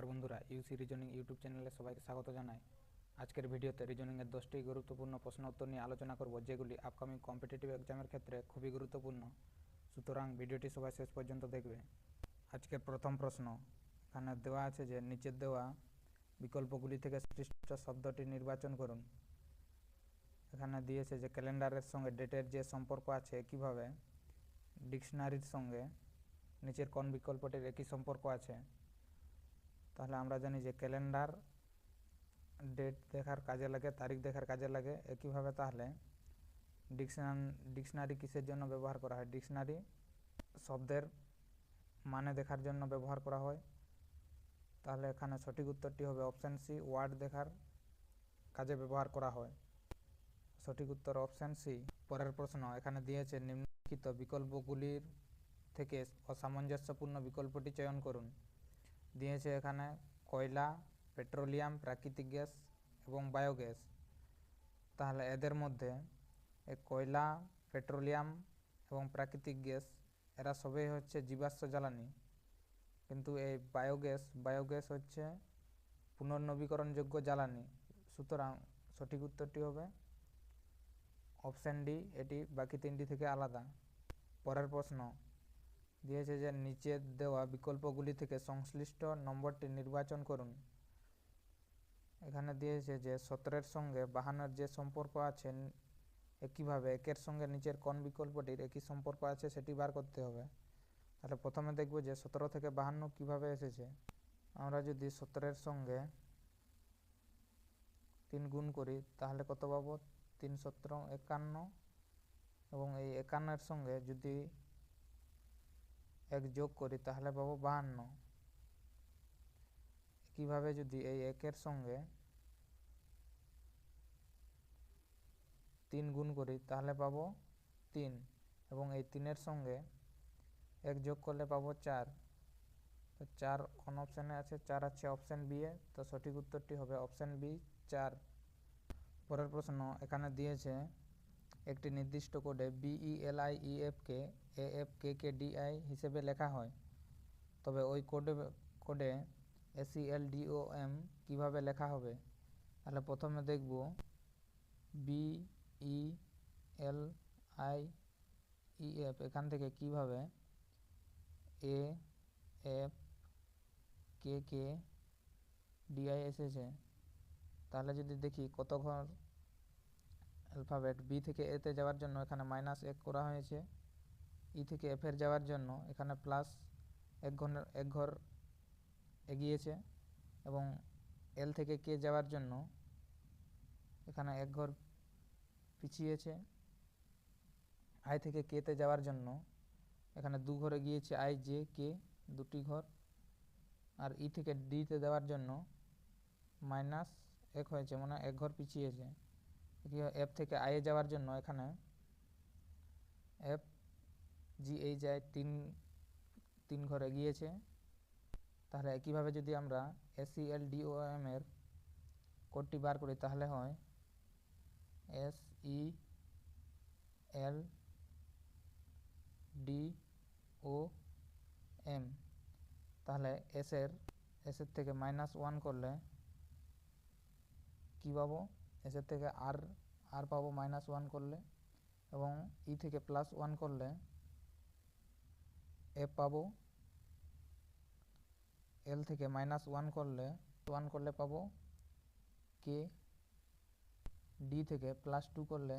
নমস্কার বন্ধুরা, ইউসি reasoning YouTube চ্যানেলে সবাইকে স্বাগত জানাই। আজকের ভিডিওতে রিজনিংয়ের 10টি গুরুত্বপূর্ণ প্রশ্ন উত্তর নিয়ে আলোচনা করব, যেগুলি আপকামিং কম্পিটিটিভ এক্সামের ক্ষেত্রে খুবই গুরুত্বপূর্ণ। সুতরাং ভিডিওটি সবাই শেষ পর্যন্ত দেখবে। আজকের প্রথম প্রশ্ন এখানে দেওয়া আছে যে নিচের দেওয়া বিকল্পগুলি থেকে সৃষ্ট শব্দটি নির্বাচন করুন। এখানে দিয়েছে যে ক্যালেন্ডারের সঙ্গে ডেটের যে সম্পর্ক আছে একইভাবে ডিকশনারির সঙ্গে নিচের কোন বিকল্পটির একই সম্পর্ক আছে। তাহলে আমরা জানি যে ক্যালেন্ডার ডেট দেখার কাজে লাগে, তারিখ দেখার কাজে লাগে। একইভাবে তাহলে ডিকশনারি কিসের জন্য ব্যবহার করা হয়? ডিকশনারি শব্দের মানে দেখার জন্য ব্যবহার করা হয়। তাহলে এখানে সঠিক উত্তরটি হবে অপশান সি, ওয়ার্ড দেখার কাজে ব্যবহার করা হয়। সঠিক উত্তর অপশান সি। পরের প্রশ্ন এখানে দিয়েছে নিম্নলিখিত বিকল্পগুলির থেকে অসামঞ্জস্যপূর্ণ বিকল্পটি চয়ন করুন। দিয়েছে এখানে কয়লা, পেট্রোলিয়াম, প্রাকৃতিক গ্যাস এবং বায়োগ্যাস। তাহলে এদের মধ্যে এই কয়লা, পেট্রোলিয়াম এবং প্রাকৃতিক গ্যাস এরা সবই হচ্ছে জীবাশ্ম জ্বালানি, কিন্তু এই বায়োগ্যাস হচ্ছে পুনর্নবীকরণযোগ্য জ্বালানি। সুতরাং সঠিক উত্তরটি হবে অপশান ডি, এটি বাকি তিনটি থেকে আলাদা। পরের প্রশ্ন দিয়েছে যে নিচের দেওয়া বিকল্পগুলি থেকে সংশ্লিষ্ট নম্বরটি নির্বাচন করুন। এখানে দিয়েছে যে 17-এর সঙ্গে 52-এর যে সম্পর্ক আছে একইভাবে একের সঙ্গে নিচের কোন বিকল্পটির একই সম্পর্ক আছে সেটি বার করতে হবে। তাহলে প্রথমে দেখব যে 17 থেকে 52 কিভাবে এসেছে। আমরা যদি 17-এর সঙ্গে 3 গুণ করি তাহলে কত পাবো? 3 17 51, এবং এই 51-এর সঙ্গে যদি 1 যোগ করি তাহলে পাবো 52। একইভাবে যদি এই 1-এর সঙ্গে 3 গুণ করি তাহলে পাবো 3, এবং এই 3-এর সঙ্গে 1 যোগ করলে পাবো 4। তো 4 কোন অপশানে আছে? 4 আছে অপশান বি এ। তো সঠিক উত্তরটি হবে অপশান বি, 4। পরের প্রশ্ন এখানে দিয়েছে একটি নির্দিষ্ট কোডে BELIEF-কে AFKKDI হিসেবে লেখা হয়, তবে ওই কোডে SELDOM কিভাবে লেখা হবে। তাহলে প্রথমে দেখব BELIEF এখান থেকে কিভাবে AFKKDI এসেছে। তাহলে যদি দেখি কত ঘর অ্যালফাবেট, বি থেকে এতে যাওয়ার জন্য এখানে -1 করা হয়েছে, ই থেকে এফের যাওয়ার জন্য এখানে প্লাস 1 ঘর এগিয়েছে, এবং এল থেকে কে যাওয়ার জন্য এখানে 1 ঘর পিছিয়েছে। আই থেকে কেতে যাওয়ার জন্য এখানে 2 ঘর এগিয়েছে, আই জে কে 2টি ঘর। আর ই থেকে ডিতে দেওয়ার জন্য -1 হয়েছে, মানে 1 ঘর পিছিয়েছে। এফ থেকে আই এ যাওয়ার জন্য এখানে এফ জি এই যায় 3 ঘর এগিয়েছে। তাহলে একইভাবে যদি আমরা SELDOM এর কোডটি বার করি তাহলে হয় SELDOM। তাহলে এসের থেকে -1 করলে কি পাবো? এসের থেকে আর পাবো -1 করলে, এবং ই থেকে +1 করলে এফ পাবো। এল থেকে -1 করলে পাবো কে। ডি থেকে +2 করলে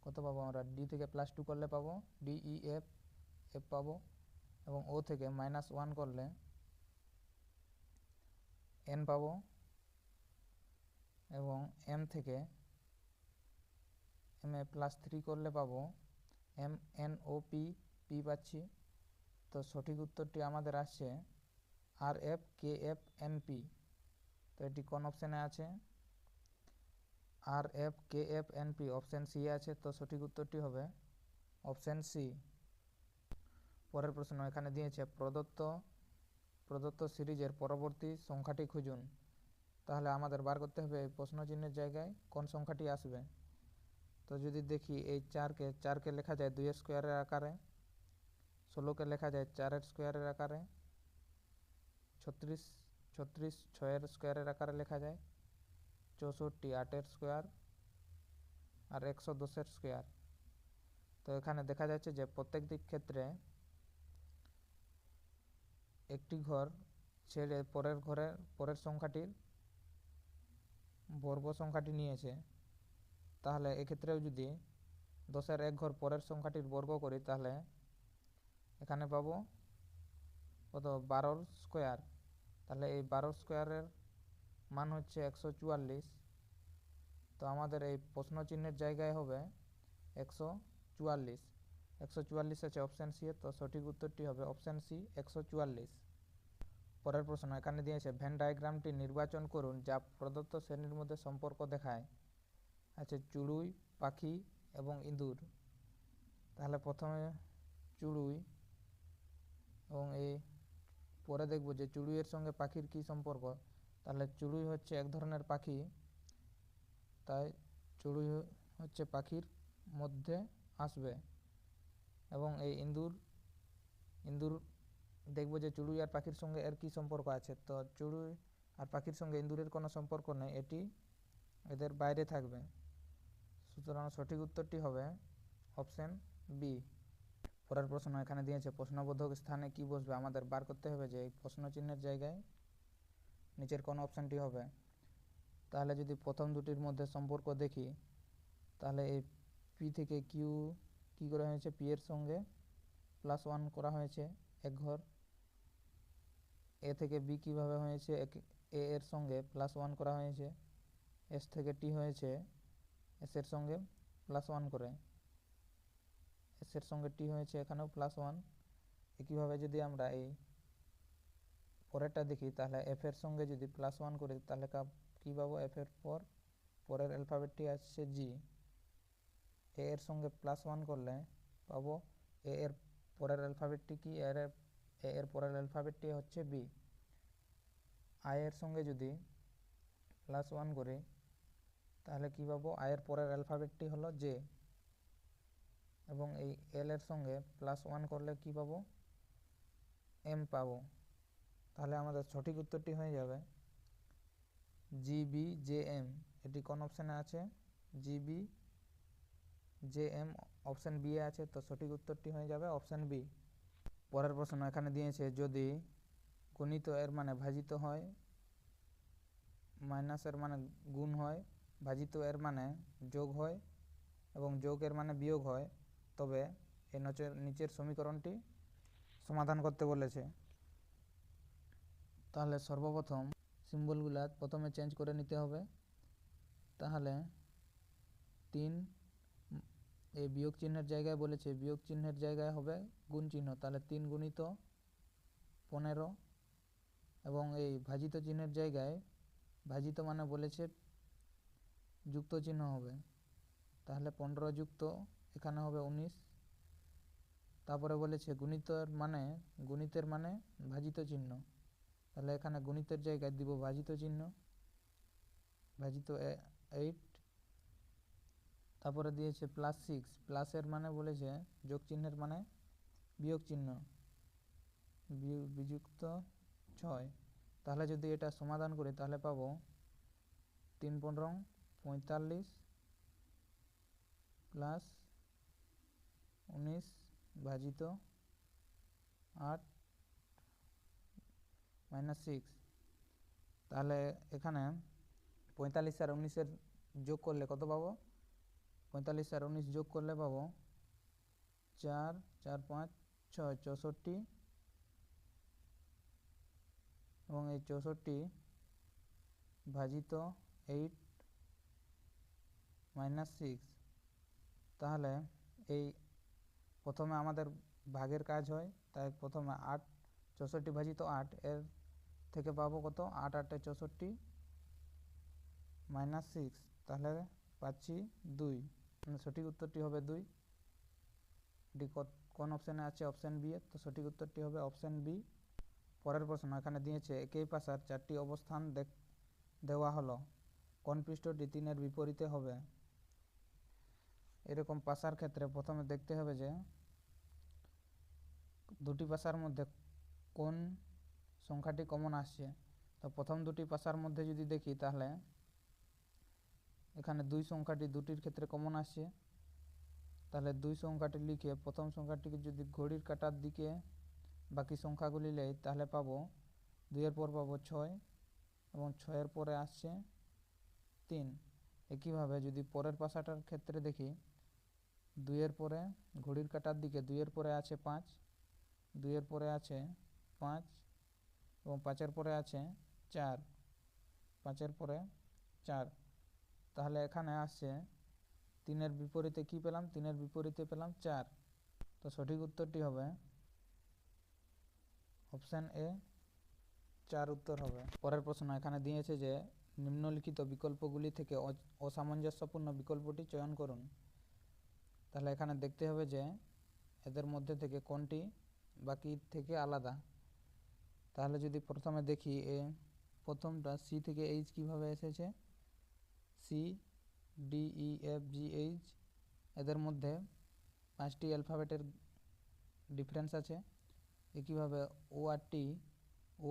কত পাবো? আমরা ডি থেকে +2 করলে পাবো DEF, এফ পাবো। এবং ও থেকে -1 করলে এন পাবো, এবং এম থেকে এম এ +3 করলে পাবো MNOP পাচ্ছি। তো সঠিক উত্তরটি আমাদের আসছে RFKFNP। তো এটি কোন অপশানে আছে? RFKFNP অপশান সি আছে। তো সঠিক উত্তরটি হবে অপশান সি। পরের প্রশ্ন এখানে দিয়েছে প্রদত্ত সিরিজের পরবর্তী সংখ্যাটি খুঁজুন। তাহলে আমাদের বার করতে হবে এই প্রশ্ন চিহ্নের জায়গায় কোন সংখ্যাটি আসবে। তো যদি দেখি এই 4কে লেখা যায় 2 স্কোয়ারের আকারে, 16কে লেখা যায় 4 স্কোয়ারের আকারে, 36 36 6-এর স্কোয়ারের আকারে লেখা যায়, 64 8-এর স্কোয়ার আর 110-এর স্কোয়ার। তো এখানে দেখা যাচ্ছে যে প্রত্যেক দিক ক্ষেত্রে একটি ঘর ছেড়ে পরের সংখ্যাটির বর্গ সংখ্যাটি নিয়েছে। তাহলে এক্ষেত্রেও যদি 10-এর এক ঘর পরের সংখ্যাটির বর্গ করি তাহলে এখানে পাবো কত 12-র স্কোয়ার। তাহলে এই 12 স্কোয়ারের মান হচ্ছে 144। তো আমাদের এই প্রশ্ন চিহ্নের জায়গায় হবে 144। 144 আছে অপশান সি এ, তো সঠিক উত্তরটি হবে অপশান সি 144। পরের প্রশ্ন এখানে দিয়েছে ভেন ডায়াগ্রামটি নির্বাচন করুন যা প্রদত্ত শ্রেণীর মধ্যে সম্পর্ক দেখায়। আছে চড়ুই, পাখি এবং ইঁদুর। তাহলে প্রথমে চড়ুই, এবং এই পরে দেখব যে চড়ুইয়ের সঙ্গে পাখির কী সম্পর্ক। তাহলে চড়ুই হচ্ছে এক ধরনের পাখি, তাই চড়ুই হচ্ছে পাখির মধ্যে আসবে। এবং এই ইঁদুর দেখব যে চড়ুই আর পাখির সঙ্গে এর কী সম্পর্ক আছে। তো চড়ুই আর পাখির সঙ্গে ইঁদুরের কোনো সম্পর্ক নেই, এটি এদের বাইরে থাকবে। সুতরাং সঠিক উত্তরটি হবে অপশান বি। পরের প্রশ্ন এখানে দিয়েছে প্রশ্নবোধক স্থানে কি বসবে। আমাদের বার করতে হবে যে এই প্রশ্ন চিহ্নের জায়গায় নিচের কোন অপশানটি হবে। তাহলে যদি প্রথম দুটির মধ্যে সম্পর্ক দেখি, তাহলে এই পি থেকে কিউ কী করা হয়েছে, পি এর সঙ্গে +1 করা হয়েছে এক ঘর। এ থেকে বি কীভাবে হয়েছে, এ এর সঙ্গে +1 করা হয়েছে। এস থেকে টি হয়েছে এস এর সঙ্গে +1 করে। এস এর সঙ্গে টি হয়েছে এখানেও +1। একইভাবে যদি আমরা এই পরেরটা দেখি, তাহলে এফ এর সঙ্গে যদি +1 করি তাহলে কী পাবো, এফ এর পরের অ্যালফাবেটটি আসছে জি। এ এর সঙ্গে +1 করলে পাবো এ এর পরের অ্যালফাবেটটি কি, এ এর পরের অ্যালফাবেটটি হচ্ছে বি। আই এর সঙ্গে যদি +1 করি তাহলে কী পাবো, আই এর পরের অ্যালফাবেটটি হলো জে। এবং এই এল এর সঙ্গে +1 করলে কী পাবো, এম পাবো। তাহলে আমাদের সঠিক উত্তরটি হয়ে যাবে জিবি জে এম। এটি কোন অপশানে আছে, GB J M option B এ আছে। তো সঠিক উত্তরটি হয়ে যাবে অপশান বি। পরের প্রশ্ন এখানে দিয়েছে যদি গুণিত এর মানে ভাজিত হয়, মাইনাস এর মানে গুণ হয়, ভাজিত এর মানে যোগ হয় এবং যোগের মানে বিয়োগ হয়, তবে এই নিচের সমীকরণটি সমাধান করতে বলেছে। তাহলে সর্বপ্রথম সিম্বলগুলা প্রথমে চেঞ্জ করে নিতে হবে। তাহলে 3 এই বিয়োগ চিহ্নের জায়গায় বলেছে, বিয়োগ চিহ্নের জায়গায় হবে গুণ চিহ্ন। তাহলে 3 গুণিত 15, এবং এই ভাজিত চিহ্নের জায়গায় ভাজিত মানে বলেছে যুক্ত চিহ্ন হবে। তাহলে 15 যুক্ত এখানে হবে 19। তারপরে বলেছে গুণিতের মানে ভাজিত চিহ্ন। তাহলে এখানে গুণিতের জায়গায় দিব ভাজিত চিহ্ন, ভাজিত 8। তারপরে দিয়েছে +6, প্লাসের মানে বলেছে যোগ চিহ্নের মানে বিয়োগ চিহ্ন, বিযুক্ত 6। তাহলে যদি এটা সমাধান করি তাহলে পাবো 3 × 45 প্লাস 19 ভাজিত 8 -6। তাহলে এখানে 45 আর 19-এর যোগ করলে কত পাবো, 45 আর 19 যোগ করলে পাবো 4 4 5 6 64। এবং এই 64 ভাজিত 8 -6। তাহলে এই প্রথমে আমাদের ভাগের কাজ হয়, তাই প্রথমে 8 64 ভাজিত 8 এর থেকে পাবো কত, 8 8 64 -6। তাহলে পাচ্ছি 2। সঠিক উত্তরটি হবে 2। এটি কোন অপশানে আছে, অপশান বি এর। তো সঠিক উত্তরটি হবে অপশান বি। পরের প্রশ্ন এখানে দিয়েছে একই পাশার 4টি অবস্থান দেওয়া হলো, কোন পৃষ্ঠটি 3-এর বিপরীতে হবে। এরকম পাশার ক্ষেত্রে প্রথমে দেখতে হবে যে দুটি পাশার মধ্যে কোন সংখ্যাটি কমন আসছে। তো প্রথম দুটি পাশার মধ্যে যদি দেখি তাহলে এখানে 2 সংখ্যাটি দুটির ক্ষেত্রে কমন আসছে। তাহলে 2 সংখ্যাটি লিখে প্রথম সংখ্যাটিকে যদি ঘড়ির কাঁটার দিকে বাকি সংখ্যাগুলি নেই তাহলে পাবো 2 এর পর পাবো 6 এবং 6 এর পরে আসছে 3। একইভাবে যদি পরের পাশাটার ক্ষেত্রে দেখি 2 এর পরে ঘড়ির কাঁটার দিকে 2 এর পরে আছে 5, 2 এর পরে আছে 5 এবং 5 এর পরে আছে 4, 5 এর পরে 4। তাহলে এখানে আসছে 3 এর বিপরীতে কি পেলাম? 3 এর বিপরীতে পেলাম 4। তো সঠিক উত্তরটি হবে অপশান এ, 4 উত্তর হবে। পরের প্রশ্ন এখানে দিয়েছে যে নিম্নলিখিত বিকল্পগুলি থেকে অসামঞ্জস্যপূর্ণ বিকল্পটি চয়ন করুন। তাহলে এখানে দেখতে হবে যে এদের মধ্যে থেকে কোনটি বাকি থেকে আলাদা। তাহলে যদি প্রথমে দেখি প্রথমটা সি থেকে এইচ কীভাবে এসেছে, C D E F G H, এদের মধ্যে 5টি অ্যালফাবেটের ডিফারেন্স আছে। একইভাবে ও আর T,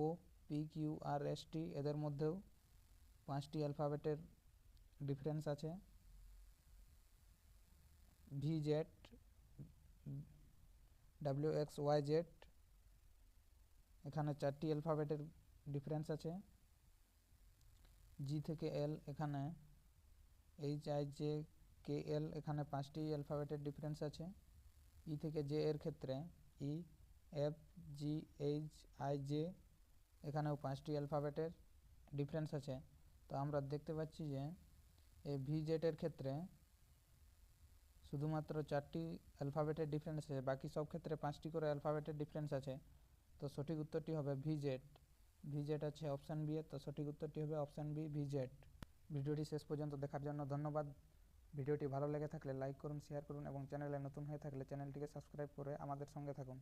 O P Q R S T, এদের মধ্যেও 5টি অ্যালফাবেটের ডিফারেন্স আছে। V Z, W X Y Z, এখানে 4টি অ্যালফাবেটের ডিফারেন্স আছে। জি থেকে এল, এখানে H I J K L, এখানে 5টি অ্যালফাবেটের ডিফারেন্স আছে। ই থেকে জে এর ক্ষেত্রে ই F G H I J, এখানেও 5টি অ্যালফাবেটের ডিফারেন্স আছে। তো আমরা দেখতে পাচ্ছি যে এই ভি জেডের ক্ষেত্রে শুধুমাত্র 4টি অ্যালফাবেটের ডিফারেন্স আছে, বাকি সব ক্ষেত্রে 5টি করে অ্যালফাবেটের ডিফারেন্স আছে। তো সঠিক উত্তরটি হবে ভি জেড। ভি জেড আছে অপশান বি এর, তো সঠিক উত্তরটি হবে অপশান বি, ভি জেড। ভিডিওটি শেষ পর্যন্ত দেখার জন্য ধন্যবাদ। ভিডিওটি ভালো লেগে থাকলে লাইক করুন, শেয়ার করুন এবং চ্যানেলে নতুন হয়ে থাকলে চ্যানেলটিকে সাবস্ক্রাইব করে আমাদের সঙ্গে থাকুন।